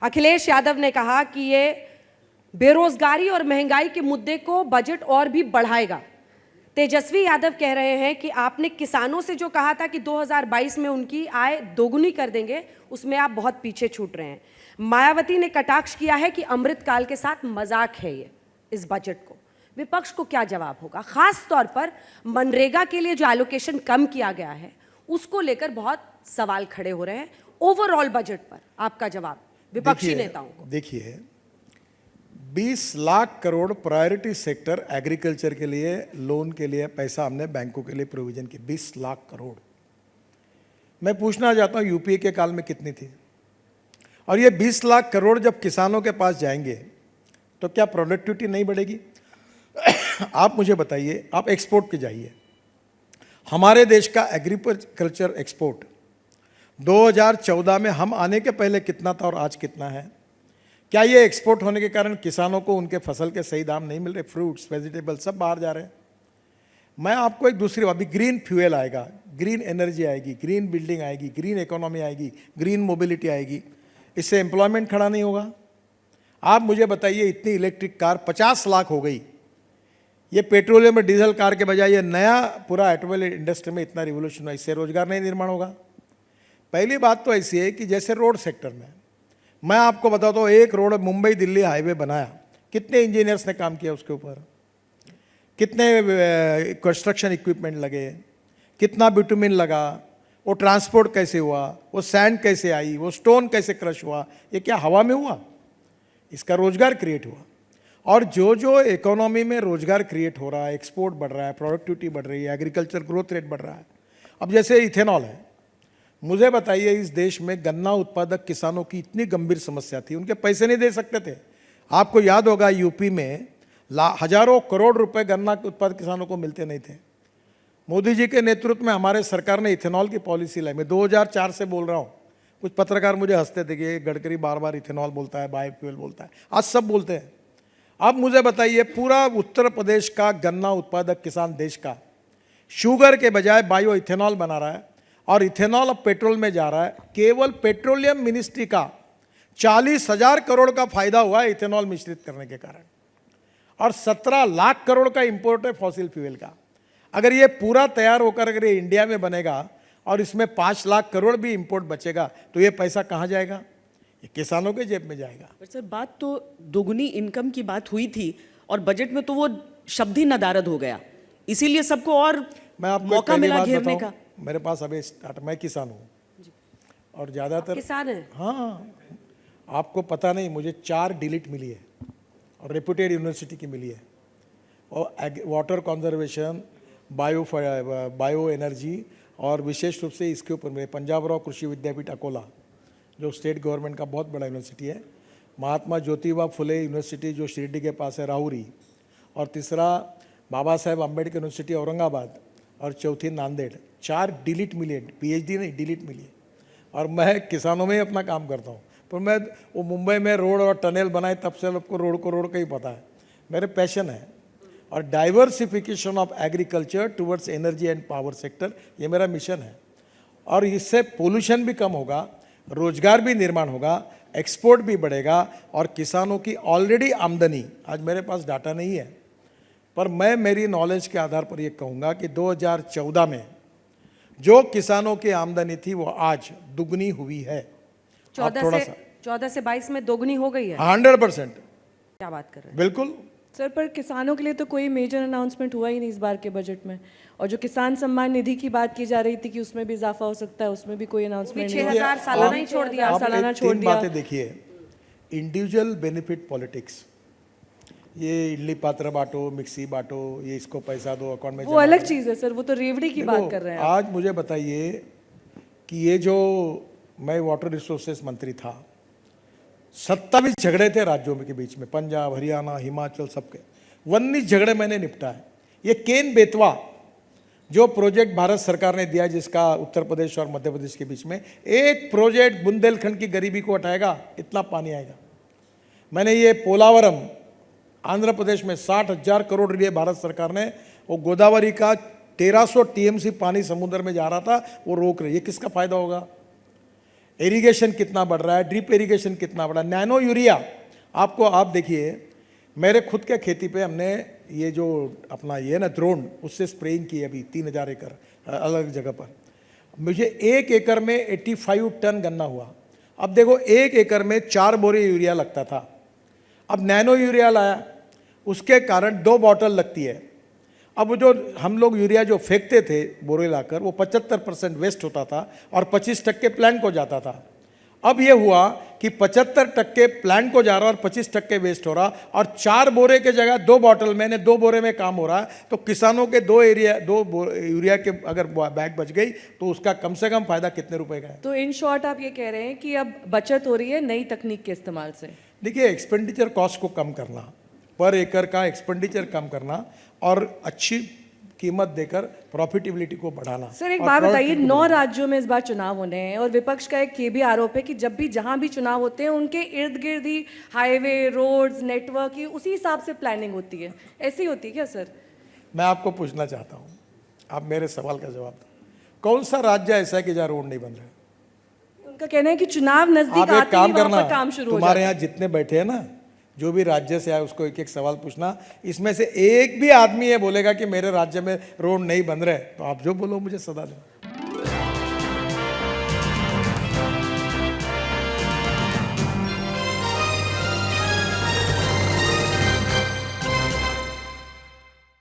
अखिलेश यादव ने कहा कि ये बेरोजगारी और महंगाई के मुद्दे को बजट और भी बढ़ाएगा। तेजस्वी यादव कह रहे हैं कि आपने किसानों से जो कहा था कि 2022 में उनकी आय दोगुनी कर देंगे, उसमें आप बहुत पीछे छूट रहे हैं। मायावती ने कटाक्ष किया है कि अमृतकाल के साथ मजाक है ये इस बजट को। विपक्ष को क्या जवाब होगा? खास तौर पर मनरेगा के लिए जो एलोकेशन कम किया गया है उसको लेकर बहुत सवाल खड़े हो रहे हैं। ओवरऑल बजट पर आपका जवाब विपक्षी नेताओं को। देखिए, 20 lakh crore priority sector agriculture के लिए लोन के लिए पैसा हमने बैंकों के लिए प्रोविजन की, 20 लाख करोड़। मैं पूछना चाहता हूं यूपीए के काल में कितनी थी? और ये 20 लाख करोड़ जब किसानों के पास जाएंगे तो क्या प्रोडक्टिविटी नहीं बढ़ेगी? आप मुझे बताइए, आप एक्सपोर्ट पे जाइए। हमारे देश का एग्रीकल्चर एक्सपोर्ट 2014 में हम आने के पहले कितना था और आज कितना है? क्या ये एक्सपोर्ट होने के कारण किसानों को उनके फसल के सही दाम नहीं मिल रहे? फ्रूट्स, वेजिटेबल्स सब बाहर जा रहे हैं। मैं आपको एक दूसरी बात, ग्रीन फ्यूल आएगा, ग्रीन एनर्जी आएगी, ग्रीन बिल्डिंग आएगी, ग्रीन इकोनॉमी आएगी, ग्रीन मोबिलिटी आएगी, इससे एम्प्लॉयमेंट खड़ा नहीं होगा? आप मुझे बताइए, इतनी इलेक्ट्रिक कार 50 लाख हो गई, ये पेट्रोलियम और डीजल कार के बजाय ये नया पूरा ऑटोमोबाइल इंडस्ट्री में इतना रिवोल्यूशन हुआ, इससे रोजगार नहीं निर्माण होगा? पहली बात तो ऐसी है कि जैसे रोड सेक्टर में मैं आपको बताता हूँ, एक रोड मुंबई दिल्ली हाईवे बनाया, कितने इंजीनियर्स ने काम किया उसके ऊपर, कितने कंस्ट्रक्शन इक्विपमेंट लगे, कितना बिटुमिन लगा, वो ट्रांसपोर्ट कैसे हुआ, वो सैंड कैसे आई, वो स्टोन कैसे क्रश हुआ, ये क्या हवा में हुआ? इसका रोजगार क्रिएट हुआ। और जो जो इकोनॉमी में रोजगार क्रिएट हो रहा है, एक्सपोर्ट बढ़ रहा है, प्रोडक्टिविटी बढ़ रही है, एग्रीकल्चर ग्रोथ रेट बढ़ रहा है। अब जैसे इथेनॉल है, मुझे बताइए, इस देश में गन्ना उत्पादक किसानों की इतनी गंभीर समस्या थी, उनके पैसे नहीं दे सकते थे। आपको याद होगा यूपी में हजारों करोड़ रुपए गन्ना के उत्पादक किसानों को मिलते नहीं थे। मोदी जी के नेतृत्व में हमारे सरकार ने इथेनॉल की पॉलिसी लाई। मैं 2004 से बोल रहा हूँ, कुछ पत्रकार मुझे हंसते थे कि गडकरी बार बार इथेनॉल बोलता है, बायोफ्यूल बोलता है, आज सब बोलते हैं। अब मुझे बताइए, पूरा उत्तर प्रदेश का गन्ना उत्पादक किसान देश का शुगर के बजाय बायो इथेनॉल बना रहा है, और इथेनॉल अब पेट्रोल में जा रहा है। केवल पेट्रोलियम मिनिस्ट्री का 40,000 करोड़ का फायदा हुआ है इथेनॉल मिश्रित करने के कारण, और 17 लाख करोड़ का इंपोर्ट है फॉसिल फ्यूल का। अगर ये पूरा तैयार होकर अगर ये इंडिया में बनेगा और इसमें 5 लाख करोड़ भी इंपोर्ट बचेगा, तो ये पैसा कहाँ जाएगा? ये किसानों के जेब में जाएगा। पर सर, बात तो दोगुनी इनकम की बात हुई थी, और बजट में तो वो शब्द ही नदारद हो गया, इसीलिए सबको और मैं आपको मौका मिला घेरने का। मेरे पास अभी स्टार्ट, मैं किसान हूँ और ज़्यादातर किसान है। हाँ, आपको पता नहीं, मुझे 4 डिलीट मिली है और रेप्यूटेड यूनिवर्सिटी की मिली है, और वाटर कंजर्वेशन, बायो एनर्जी, और विशेष रूप से इसके ऊपर में पंजाब राव कृषि विद्यापीठ अकोला, जो स्टेट गवर्नमेंट का बहुत बड़ा यूनिवर्सिटी है, महात्मा ज्योतिबा फुले यूनिवर्सिटी जो शिरडी के पास है राहुरी, और तीसरा बाबा साहेब अम्बेडकर यूनिवर्सिटी औरंगाबाद, और चौथी नांदेड़। 4 डिलीट मिली है, पीएचडी नहीं, डिलीट मिली है। और मैं किसानों में ही अपना काम करता हूँ, पर मैं वो मुंबई में रोड और टनल बनाए तब से लोग को रोड का ही पता है, मेरे पैशन है। और diversification of agriculture towards energy and power sector, ये मेरा मिशन है। और इससे पोल्यूशन भी कम होगा, रोजगार भी निर्माण होगा, एक्सपोर्ट भी बढ़ेगा, और किसानों की ऑलरेडी आमदनी, आज मेरे पास डाटा नहीं है, पर मैं मेरी नॉलेज के आधार पर ये कहूँगा कि 2014 में जो किसानों की आमदनी थी वो आज दुगनी हुई है। 14 से 22 में दोगुनी हो गई है। 100%। क्या बात कर रहे हैं? बिल्कुल सर, पर किसानों के लिए तो कोई मेजर अनाउंसमेंट हुआ ही नहीं इस बार के बजट में, और जो किसान सम्मान निधि की बात की जा रही थी कि उसमें भी इजाफा हो सकता है, उसमें भी कोई अनाउंसमेंट नहीं। 6,000 सालाना ही छोड़ दिया। आप सालाना छोड़ 3 दिया। बातें देखिए, इंडिविजुअल बेनिफिट पॉलिटिक्स, ये इडली पात्र बांटो, मिक्सी बांटो, ये इसको पैसा दो अकाउंट में, वो अलग चीज है सर, वो तो रेवड़ी की बात कर रहे हैं। आज मुझे बताइए कि ये जो मैं वाटर रिसोर्सेस मंत्री था, 27 झगड़े थे राज्यों के बीच में, पंजाब, हरियाणा, हिमाचल, सबके 19 झगड़े मैंने निपटा है। ये केन बेतवा जो प्रोजेक्ट भारत सरकार ने दिया, जिसका उत्तर प्रदेश और मध्य प्रदेश के बीच में एक प्रोजेक्ट बुंदेलखंड की गरीबी को हटाएगा, इतना पानी आएगा। मैंने ये पोलावरम आंध्र प्रदेश में 60,000 करोड़ रुपये भारत सरकार ने, वो गोदावरी का 1300 टीएमसी पानी समुद्र में जा रहा था, वो रोक रही है। किसका फायदा होगा? इरिगेशन कितना बढ़ रहा है, ड्रिप इरिगेशन कितना बढ़ा, नैनो यूरिया। आपको आप देखिए, मेरे खुद के खेती पे हमने ये जो अपना ये ना ड्रोन, उससे स्प्रेइंग की अभी 3000 एकड़ अलग जगह पर। मुझे 1 एकड़ में 85 टन गन्ना हुआ। अब देखो 1 एकड़ में 4 बोरे यूरिया लगता था, अब नैनो यूरिया लाया, उसके कारण 2 बॉटल लगती है। अब जो हम लोग यूरिया जो फेंकते थे बोरे लाकर, वो 75% वेस्ट होता था और 25% प्लांट को जाता था। अब ये हुआ कि 75% प्लांट को जा रहा और 25% वेस्ट हो रहा, और 4 बोरे के जगह 2 बॉटल मैंने 2 बोरे में काम हो रहा है। तो किसानों के 2 यूरिया के अगर बैग बच गई तो उसका कम से कम फायदा कितने रुपए का है। तो इन शॉर्ट आप ये कह रहे हैं कि अब बचत हो रही है नई तकनीक के इस्तेमाल से। देखिए, एक्सपेंडिचर कॉस्ट को कम करना, पर एकड़ का एक्सपेंडिचर कम करना और अच्छी कीमत देकर प्रॉफिटेबिलिटी को बढ़ाना। सर एक और बात बताइए, productivity 9 राज्यों में इस बार चुनाव होने हैं और विपक्ष का एक ये भी आरोप है कि जब भी जहां भी चुनाव होते हैं उनके इर्द गिर्द ही हाईवे, रोड्स, नेटवर्क की उसी हिसाब से प्लानिंग होती है। ऐसी होती है क्या सर? मैं आपको पूछना चाहता हूँ, आप मेरे सवाल का जवाब दो। कौन सा राज्य ऐसा है कि जहाँ रोड नहीं बन रहे? उनका कहना है कि चुनाव नजदीक आप एक आते ही काम वहां करना, पर काम शुरू हो तुम्हारे जाता यहाँ जितने बैठे हैं ना, जो भी राज्य से आए उसको एक एक सवाल पूछना। इसमें से एक भी आदमी ये बोलेगा कि मेरे राज्य में रोड नहीं बन रहे, तो आप जो बोलो मुझे सदा देना।